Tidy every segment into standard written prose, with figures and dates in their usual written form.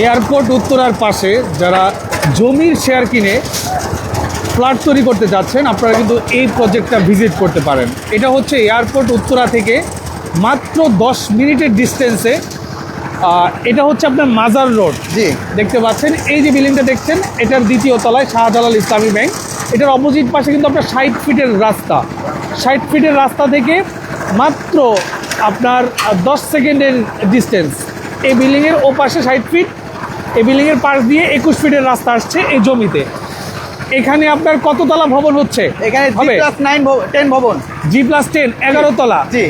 Airport উত্তরার পাশে যারা জমির শেয়ার কিনে ফ্ল্যাট তৈরি করতে যাচ্ছেন, আপনারা কিন্তু এই প্রজেক্টটা ভিজিট করতে পারেন। এটা হচ্ছে এয়ারপোর্ট উত্তরা থেকে মাত্র 10 মিনিটের ডিস্টেন্সে। এটা হচ্ছে আপনার মাজার রোড। জি, দেখতে পাচ্ছেন এই যে বিল্ডিংটা দেখছেন, এটার দ্বিতীয় তলায় শাহজালাল ইসলামী ব্যাংক। এটার অপোজিট পাশে কিন্তু আপনার 60 ফিটের রাস্তা। 60 ফিটের রাস্তা থেকে মাত্র আপনার 10 সেকেন্ডের ডিস্টেন্স। এই বিল্ডিংয়ের ও পাশে 60 ফিট, এই বিল্ডিংয়ের পাশ দিয়ে 21 ফিটের রাস্তা আসছে এই জমিতে। এখানে আপনার কততলা ভবন হচ্ছে? এখানে G+9 ভবন, G+10 11 তলা। জি,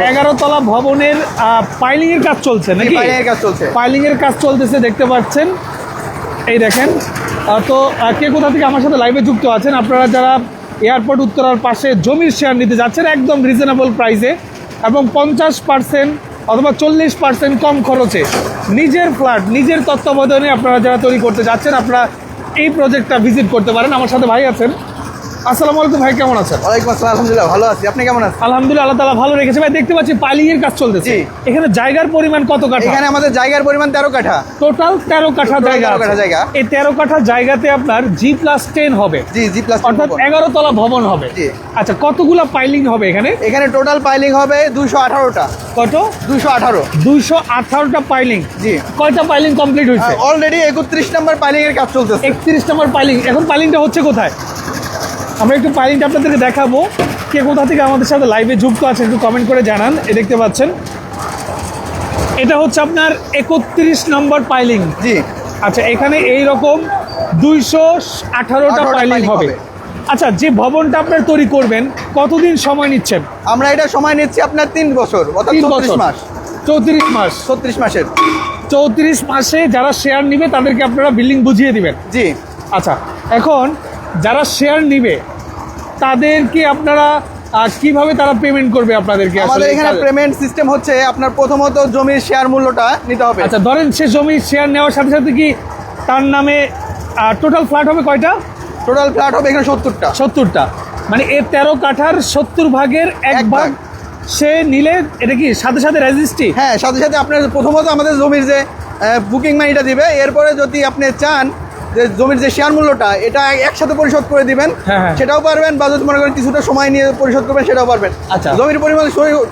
11 তলা ভবনের পাইলিং এর কাজ চলছে নাকি? পাইলিং এর কাজ চলতেছে, দেখতে পাচ্ছেন। এই দেখেন। তো কে কোথা থেকে আমার সাথে লাইভে যুক্ত আছেন, আপনারা যারা এয়ারপোর্ট উত্তরার পাশে জমির শেয়ার নিতে যাচ্ছেন একদম রিজনেবল প্রাইসে এবং 50% অথবা 40% কম খরচে নিজের ফ্ল্যাট নিজের তত্ত্বাবধানে আপনারা যারা তৈরি করতে যাচ্ছেন, আপনারা এই প্রজেক্টটা ভিজিট করতে পারেন। আমার সাথে ভাই আছেন। আসসালামু আলাইকুম ভাই, কেমন আছেন? ওয়ালাইকুম আসসালাম, আলহামদুলিল্লাহ ভালো আছি। আপনি কেমন আছেন? আলহামদুলিল্লাহ, আল্লাহ তাআলা ভালো রেখেছে। ভাই দেখতে পাচ্ছি পাইলিং এর কাজ চলতেছে। এখানে জায়গার পরিমাণ কত কাঠা? এখানে আমাদের জায়গার পরিমাণ 13 কাঠা। টোটাল 13 কাঠা জায়গা আছে। এই 13 কাঠা জায়গাতে আপনার G+10 হবে। জি, G+10 অর্থাৎ 11 তলা ভবন হবে। জি। আচ্ছা, কতগুলা পাইলিং হবে এখানে? এখানে টোটাল পাইলিং হবে 218টা। কত? 218। 218টা পাইলিং। জি। কয়টা পাইলিং কমপ্লিট হয়েছে? অলরেডি 31 নম্বর পাইলিং এর কাজ চলতেছে। 31 নম্বর পাইলিং। এখন পাইলিংটা হচ্ছে কোথায়? আমরা একটু পাইলিংটা আপনাদেরকে দেখাবো। কে কোথা থেকে আমাদের সাথে লাইভে যুক্ত আছে একটু কমেন্ট করে জানান। দেখতে পাচ্ছেন এটা হচ্ছে আপনার 31 নম্বর পাইলিং। জি। আচ্ছা, এখানে এই রকম 218টা পাইলিং হবে। আচ্ছা, যে ভবনটা আপনার তৈরি করবেন কতদিন সময় নিচ্ছেন? আমরা এটা সময় নিচ্ছি আপনার 3 বছর, অর্থাৎ 34 মাস। 34 মাস। 36 মাসের। 34 মাসে যারা শেয়ার নিবে তাদেরকে আপনারা বিল্ডিং বুঝিয়ে দিবেন। জি। আচ্ছা, এখন যারা শেয়ার নিবে তাদেরকে আপনারা কিভাবে তারা পেমেন্ট করবে আপনাদেরকে? আমাদের এখানে পেমেন্ট সিস্টেম হচ্ছে আপনার প্রথমত জমির শেয়ার মূল্যটা নিতে হবে। আচ্ছা, ধরেন সে জমির শেয়ার নেওয়ার সাথে সাথে কি তার নামে টোটাল ফ্ল্যাট হবে কয়টা? টোটাল ফ্ল্যাট হবে এখানে 70টা। 70টা, মানে এর 13 কাঠার 70 ভাগের এক ভাগ সে নিলে এটা কি সাথে সাথে রেজিস্ট্রি? হ্যাঁ, সাথে সাথে আপনার প্রথমত আমাদের জমির যে বুকিং মানিটা দিবে, এরপরে যদি আপনি চান যে জমির যে শেয়ার মূল্যটা এটা একসাথে পরিশোধ করে দিবেন, সেটাও পারবেন, বা যদি মনে করেন কিছুটা সময় নিয়ে পরিশোধ করবেন সেটাও পারবেন। আচ্ছা, জমির পরিমাণ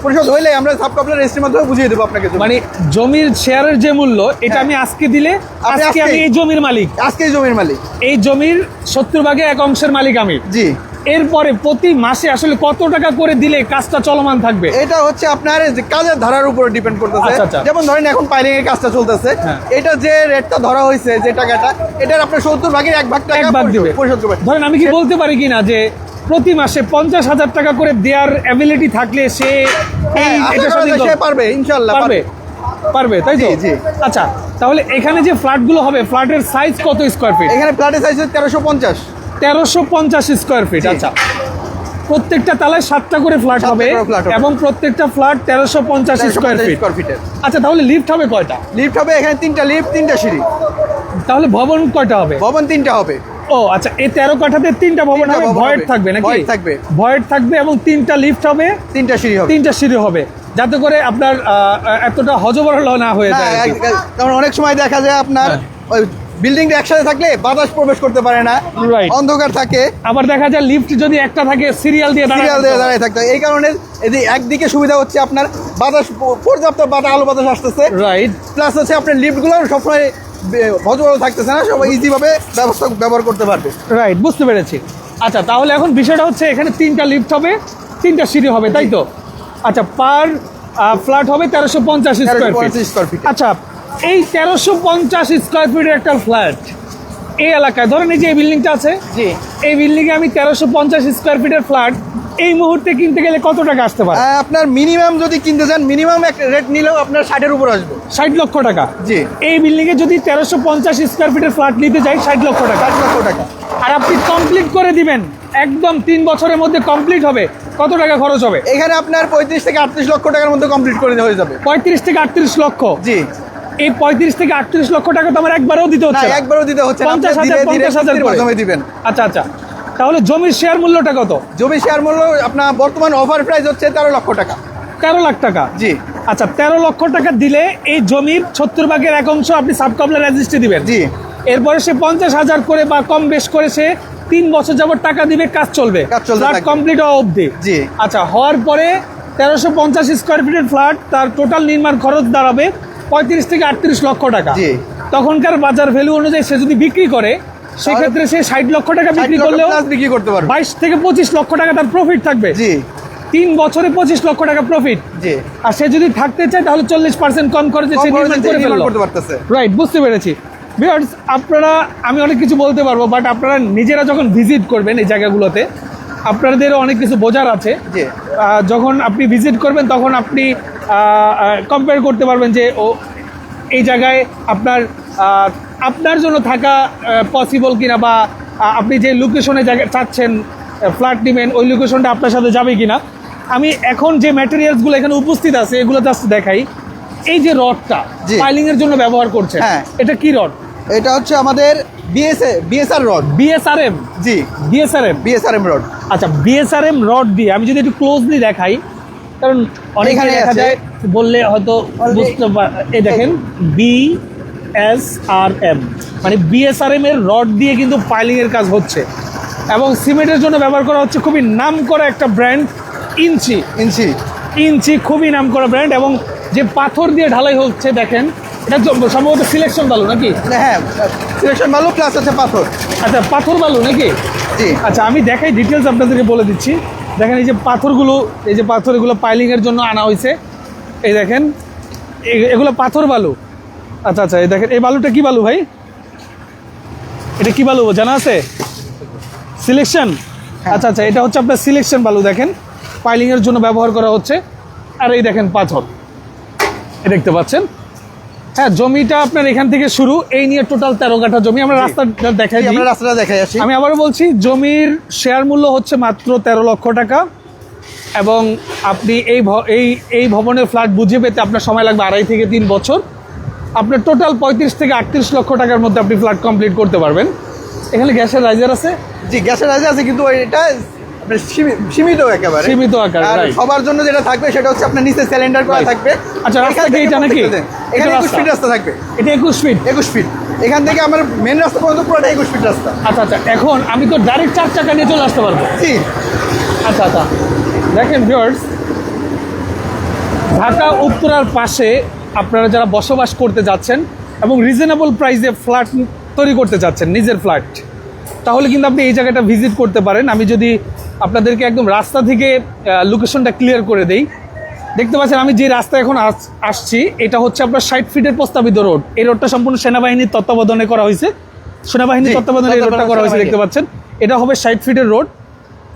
পরিশোধ হইলে আমরা সাবকপলার রেজিস্ট্রির মাধ্যমে বুঝিয়ে দেবো আপনাকে। মানে জমির শেয়ারের যে মূল্য এটা আমি আজকে দিলে আজকে আমি এই জমির মালিক। আজকেই জমির মালিক। এই জমির 70 ভাগে এক অংশের মালিক আমি। জি। এরপরে প্রতি মাসে আসলে কত টাকা করে দিলে কাজটা চলমান থাকবে? এটা হচ্ছে আপনার যে কাজের ধারার উপর ডিপেন্ড করতেছে। যেমন ধরেন এখন পাইলিং এর কাজটা চলতেছে, এটা যে রেটটা ধরা হয়েছে, যে টাকাটা, এটার আপনার 70 ভাগের এক ভাগ টাকা পরিশোধ করবেন। ধরেন আমি কি বলতে পারি কিনা যে প্রতি মাসে 50,000 টাকা করে দেওয়ার অ্যাবিলিটি থাকলে সে পারবে? ইনশাআল্লাহ পারবে, তাই তো? জি। আচ্ছা, তাহলে এখানে যে ফ্ল্যাটগুলো হবে ফ্ল্যাটের সাইজ কত স্কয়ার ফিট? এখানে ফ্ল্যাটের সাইজ 1350 স্কয়ার ফিট। আচ্ছা, প্রত্যেকটা তলায় 7টা করে ফ্ল্যাট হবে এবং প্রত্যেকটা ফ্ল্যাট 1350 স্কয়ার ফিটের। আচ্ছা, তাহলে লিফট হবে কয়টা? লিফট হবে এখানে 3টা লিফট, 3টা সিঁড়ি। তাহলে ভবন কয়টা হবে? ভবন 3টা হবে। ও আচ্ছা, এই 13 কাঠাতে 3টা ভবন হবে, ভয়েড থাকবে নাকি? ভয়েড থাকবে এবং 3টা লিফট হবে, 3টা সিঁড়ি হবে। 3টা সিঁড়ি হবে, যাতে করে আপনার এতটা হজবরল না হয়ে যায়। কারণ অনেক সময় দেখা যায় আপনার ওই বিল্ডিংটা একসাথে থাকলে বাতাস প্রবেশ করতে পারে না, অন্ধকার থাকে। আবার দেখা যায় লিফট যদি একটা থাকে সিরিয়াল দিয়ে দাঁড়িয়ে থাকতে হয়। এই কারণে একদিকে সুবিধা হচ্ছে আপনার বাতাস, পর্যাপ্ত আলো বাতাস আসতেছে, রাইট। প্লাস হচ্ছে আপনার লিফটগুলো সবসময় হজবরল থাকতেছে না, সবাই ইজিভাবে ব্যবহার করতে পারবে। রাইট, বুঝতে পেরেছি। আচ্ছা, তাহলে এখন বিষয়টা হচ্ছে এখানে 3টা লিফট হবে, 3টা সিঁড়ি হবে, তাই তো? আচ্ছা, পার ফ্ল্যাট হবে 1350 স্কয়ার ফিট। আচ্ছা, এই 1350 স্কয়ার ফিটের একটা ফ্ল্যাট এই এলাকায়, ধরেন এই যে এই বিল্ডিংটা আছে, জি, এই বিল্ডিংয়ে আমি 1350 স্কয়ার ফিটের ফ্ল্যাট এই মুহূর্তে কিনতে গেলে কত টাকা আসতে পারে? আপনার মিনিমাম যদি কিনতে চান, মিনিমাম এক রেট নিলেও আপনার 60-এর উপর আসবে। 60 লক্ষ টাকা। জি। এই বিল্ডিংয়ে যদি 1350 স্কয়ার ফিটের ফ্ল্যাট নিতে যাই 60 লক্ষ টাকা। 60 লক্ষ টাকা। আর আপনি কমপ্লিট করে দিবেন, একদম 3 বছরের মধ্যে কমপ্লিট হবে, কত টাকা খরচ হবে? এখানে আপনার 35 থেকে 38 লক্ষ টাকার মধ্যে কমপ্লিট করে হয়ে যাবে। 35 থেকে 38 লক্ষ? জি। এই 35 থেকে 38 লক্ষ টাকা তো আমার একবারও দিতে হচ্ছে না? একবারও দিতে হচ্ছে না, 50,000 মাধ্যমে দিবেন। আচ্ছা আচ্ছা, তাহলে জমির শেয়ার মূল্যটা কত? জমির শেয়ার মূল্য আপনার বর্তমান অফার প্রাইস হচ্ছে 13 লক্ষ টাকা। 13 লাখ টাকা? জি। আচ্ছা 13 লক্ষ টাকা দিলে এই জমির 70 ভাগের 1 অংশ আপনি সাবকাবলা রেজিস্ট্রি দিবেন। জি। এরপরে সে 50,000 করে বা কম বেশ করে সে 3 বছর যাবত টাকা দিবে, কাজ চলবে, ফ্ল্যাট কমপ্লিট হওয়া অবধি। জি। আচ্ছা, হওয়ার পরে 1350 স্কোয়ার ফিটের ফ্ল্যাট, তার টোটাল নির্মাণ খরচ দাঁড়াবে 35 থেকে 38 লক্ষ টাকা। জি। তখনকার বাজার ভ্যালু অনুযায়ী সে যদি বিক্রি করে, সেক্ষেত্রে সে 60 লক্ষ টাকা বিক্রি করলেও বিক্রি করতে পারবে, 22 থেকে 25 লক্ষ টাকা তার প্রফিট থাকবে। জি। 3 বছরে 25 লক্ষ টাকা প্রফিট। জি। আর সে যদি থাকতে চায় তাহলে 40% কম খরচে সে নির্মাণ করতে পারতেছে। রাইট, বুঝতে পেরেছি। ভিউয়ার্স, আপনারা, আমি অনেক কিছু বলতে পারবো, বাট আপনারা নিজেরা যখন ভিজিট করবেন এই জায়গাগুলোতে আপনাদেরও অনেক কিছু বোঝার আছে। যখন আপনি ভিজিট করবেন তখন আপনি কম্পেয়ার করতে পারবেন যে এই জায়গায় আপনার জন্য থাকা পসিবল কিনা, বা আপনি যে লোকেশনে জায়গা চাচ্ছেন ফ্ল্যাট নেবেন ওই লোকেশনটা আপনার সাথে যাবে কিনা। আমি এখন যে ম্যাটেরিয়ালসগুলো এখানে উপস্থিত আছে এগুলো জাস্ট দেখাই। এই যে রডটা পাইলিং এর জন্য ব্যবহার করছেন, এটা কি রড? এটা হচ্ছে আমাদের বিএসআর রড। বিএসআরএম? জি, বিএসআরএম রড। আচ্ছা, বিএসআরএম রড দিয়ে আমি যদি একটু ক্লোজলি দেখাই, কারণ অনেকখানে দেখা যায় বললে হয়তো বুঝতে এই দেখেন বিএসআরএম মানে বিএসআরএম এর রড দিয়ে কিন্তু পাইলিং এর কাজ হচ্ছে, এবং সিমেন্টের জন্য ব্যবহার করা হচ্ছে খুবই নামকরা একটা ব্র্যান্ড ইঞ্চি। খুবই নামকরা ব্র্যান্ড, এবং যে পাথর দিয়ে ঢালাই হচ্ছে দেখেন, এটা সম্ভবত সিলেকশন বালু নাকি? হ্যাঁ, সিলেকশন বালু প্লাস হচ্ছে পাথর। আচ্ছা, পাথর বালু নাকি? জি। আচ্ছা, আমি দেখাই, ডিটেলস আপনাদেরকে বলে দিচ্ছি। দেখেন এই যে পাথরগুলো, এই যে পাথর, এগুলো পাইলিংয়ের জন্য আনা হয়েছে। এই দেখেন এগুলো পাথর বালু। আচ্ছা আচ্ছা, এই দেখেন এই বালুটা কি বালু ভাই? এটা কি বালু জানা আছে? সিলেকশন। আচ্ছা আচ্ছা, এটা হচ্ছে আপনার সিলেকশন বালু। দেখেন পাইলিংয়ের জন্য ব্যবহার করা হচ্ছে। আর এই দেখেন পাথর, দেখতে পাচ্ছেন। হ্যাঁ, জমিটা আপনার এখান থেকে শুরু, এই নিয়ে টোটাল 13 কাঠা জমি। আমরা রাস্তাটা দেখাই, আমি আবারও বলছি, জমির শেয়ার মূল্য হচ্ছে মাত্র 13 লক্ষ টাকা, এবং আপনি এই ভবনের ফ্ল্যাট বুঝে পেতে আপনার সময় লাগবে 2.5 থেকে 3 বছর। আপনার টোটাল 35 থেকে 38 লক্ষ টাকার মধ্যে আপনি ফ্ল্যাট কমপ্লিট করতে পারবেন। এখানে গ্যাসের রাইজার আছে? জি, গ্যাসের রাইজার আছে, কিন্তু এটা সীমিত, একেবারে সীমিত আকারে। আর সবার জন্য যেটা থাকবে সেটা হচ্ছে আপনার নিচে সিলিন্ডার করা থাকবে। আচ্ছা, রাস্তা কি এটা নাকি? এখানে 21 ফিট রাস্তা থাকবে। এটা 21 ফিট। এখান থেকে আমার মেন রাস্তা পর্যন্ত পুরোটা 21 ফিট রাস্তা। আচ্ছা আচ্ছা, এখন আমি তো ডাইরেক্ট 4 চাকা নিয়ে চলে আসতে পারবো? জি। আচ্ছা আচ্ছা, দেখেন ভিউয়ার্স, ঢাকা উত্তরার পাশে আপনারা যারা বসবাস করতে যাচ্ছেন এবং রিজনেবল প্রাইসে ফ্ল্যাট তৈরি করতে যাচ্ছেন, নিজের ফ্ল্যাট, তাহলে কিন্তু আপনি এই জায়গাটা ভিজিট করতে পারেন। আমি যদি আপনাদেরকে একদম রাস্তা থেকে লোকেশনটা ক্লিয়ার করে দেই, দেখতে পাচ্ছেন আমি যে রাস্তা এখন আসছি, এটা হচ্ছে আপনার 60 ফিটের প্রস্তাবিত রোড। এই রোডটা সম্পূর্ণ সেনাবাহিনীর তত্ত্বাবধানে করা হয়েছে। সেনাবাহিনীর তত্ত্বাবধানে এই রোডটা করা হয়েছে, দেখতে পাচ্ছেন। এটা হবে 60 ফিটের রোড।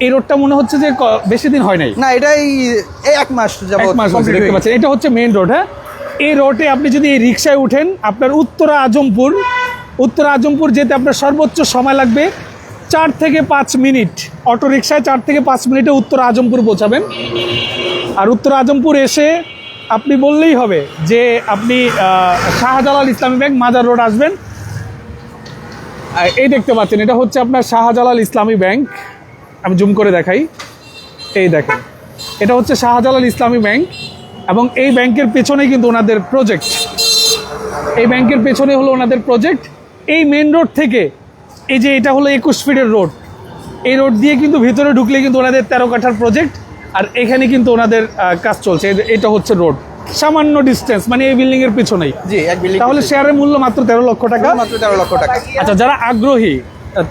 এই রোডটা মনে হচ্ছে যে বেশি দিন হয় নাই, না, এটাই 1 মাস যাবত দেখতে পাচ্ছেন। এটা হচ্ছে মেইন রোড। হ্যাঁ, এই রোডে আপনি যদি এই রিক্সায় উঠেন, আপনার উত্তরা আজমপুর যেতে আপনার সর্বোচ্চ সময় লাগবে 4 থেকে 5 মিনিট। অটো রিক্সায় 4 থেকে 5 মিনিটে উত্তরা আজমপুর পৌঁছাবেন। আর উত্তরা আজমপুর এসে আপনি বললেই হবে যে আপনি শাহজালাল ইসলামী ব্যাংক, মাজার রোড আসবেন। এই দেখতে পাচ্ছেন, এটা হচ্ছে আপনার শাহজালাল ইসলামী ব্যাংক। আমি জুম করে দেখাই, এই দেখেন, এটা হচ্ছে শাহজালাল ইসলামী ব্যাংক, এবং এই ব্যাংকের পেছনেই কিন্তু ওনাদের প্রজেক্ট। এই মেন রোড থেকে এই যে এটা হলো 21 ফিটের রোড, এই রোড দিয়ে কিন্তু ভিতরে ঢুকলে কিন্তু ওনাদের 13 কাঠার প্রজেক্ট, আর এখানে কিন্তু ওনাদের কাজ চলছে। এটা হচ্ছে রোড, সামান্য ডিস্টেন্স, মানে এই বিল্ডিং এর পিছনেই। জি, এক বিল্ডিং। তাহলে শেয়ারের মূল্য মাত্র 13 লক্ষ টাকা। আচ্ছা, যারা আগ্রহী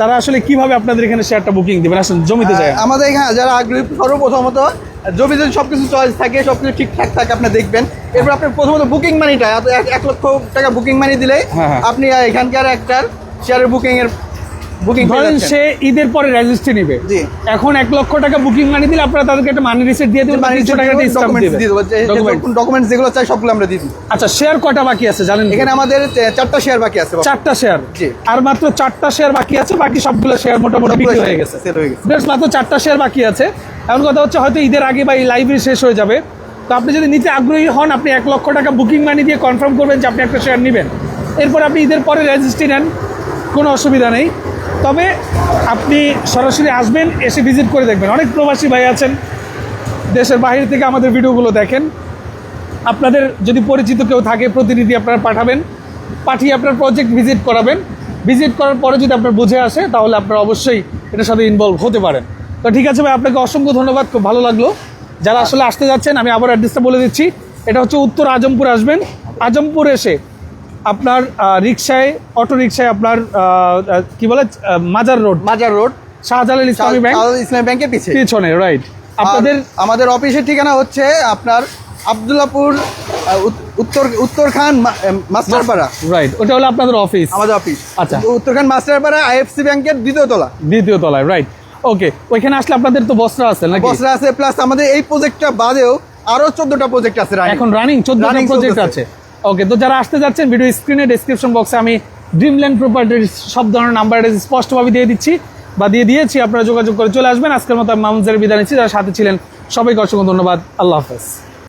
তারা আসলে কিভাবে আপনাদের এখানে শেয়ারটা বুকিং দিবেন? আসলে জমিতে যায় আমাদের এখানে যারা আগ্রহী, সর্বপ্রথমত জমি যদি সবকিছু চয়েস থাকে, সবকিছু ঠিকঠাক থাকে, আপনি দেখবেন। এরপর আপনার প্রথমত বুকিং মানিটা 1 লক্ষ টাকা বুকিং মানি দিলে আপনি এখানকার একটা শেয়ারের বুকিং ধরেন সে ঈদের পরে রেজিস্ট্রি নেবে। জি। এখন 1 লক্ষ টাকা বুকিং মানি দিলে আপনারা তাদেরকে একটা মানি রিসিট দিয়ে দেবেন, 200 টাকা ডকুমেন্টস যেগুলো চাই সবগুলো আমরা দিয়ে দিই। আচ্ছা, শেয়ার কয়টা বাকি আছে জানেন? এখানে আমাদের 4টা শেয়ার বাকি আছে। 4টা শেয়ার? জি। আর মাত্র 4টা শেয়ার বাকি আছে, বাকি সবগুলো শেয়ার মোটামুটি বিক্রি হয়ে গেছে। বেশ, মাত্র 4টা শেয়ার বাকি আছে। এমন কথা হচ্ছে হয়তো ঈদের আগে বা এই লাইভে শেষ হয়ে যাবে। তো আপনি যদি নিতে আগ্রহী হন, আপনি 1 লক্ষ টাকা বুকিং মানি দিয়ে কনফার্ম করবেন যে আপনি একটা শেয়ার নেবেন। এরপর আপনি ঈদের পরে রেজিস্ট্রি নেন, কোনো অসুবিধা নেই। তবে আপনি সরাসরি আসবেন, এসে ভিজিট করে দেখবেন। অনেক প্রবাসী ভাই আছেন, দেশের বাইরে থেকে আমাদের ভিডিওগুলো দেখেন। আপনাদের যদি পরিচিত কেউ থাকে প্রতিনিধি আপনারা পাঠাবেন, পাঠিয়ে আপনার প্রজেক্ট ভিজিট করাবেন। ভিজিট করার পরে যদি আপনার বুঝে আসে তাহলে আপনারা অবশ্যই এটার সাথে ইনভলভ হতে পারেন। তো ঠিক আছে ভাই, আপনাকে অসংখ্য ধন্যবাদ, খুব ভালো লাগলো। যারা আসলে আসতে যাচ্ছেন আমি আবার অ্যাড্রেসটা বলে দিচ্ছি। এটা হচ্ছে উত্তর আজমপুর আসবেন। আজমপুর এসে আপনার রিক্সায়, অটো রিক্সায় আপনার কি বলে মাজার রোড শাহজালাল ইসলামী ব্যাংক, ইসলামী ব্যাংকের পিছনে, রাইট। আপনাদের আমাদের অফিসের ঠিকানা হচ্ছে আপনার আব্দুল্লাহপুর উত্তরখান মাস্টারপাড়া, রাইট। ওটা হলো আপনাদের অফিস, আমাদের অফিস। আচ্ছা, উত্তরখান মাস্টারপাড়া IFC ব্যাংকের দ্বিতীয় তলায়, রাইট। ওকে, ওইখানে আসলে আপনাদের তো বস্ত্র আছে নাকি? বস্ত্র আছে, প্লাস আমাদের এই প্রজেক্টটা বাদেও আরো 14টা প্রজেক্ট আছে এখন রানিং 14টা প্রজেক্ট আছে। ওকে, তো যারা আসতে যাচ্ছেন ভিডিও স্ক্রিনে ডেসক্রিপশন বক্সে আমি ড্রিমল্যান্ড প্রপার্টির সব ধরনের নাম্বার স্পষ্টভাবে দিয়ে দিচ্ছি বা দিয়ে দিয়েছি, আপনারা যোগাযোগ করে চলে আসবেন। আজকের মতো আমি মামুন জাহের বিদায় নিচ্ছি। যারা সাথে ছিলেন সবাইকে অসংখ্য ধন্যবাদ। আল্লাহ হাফেজ।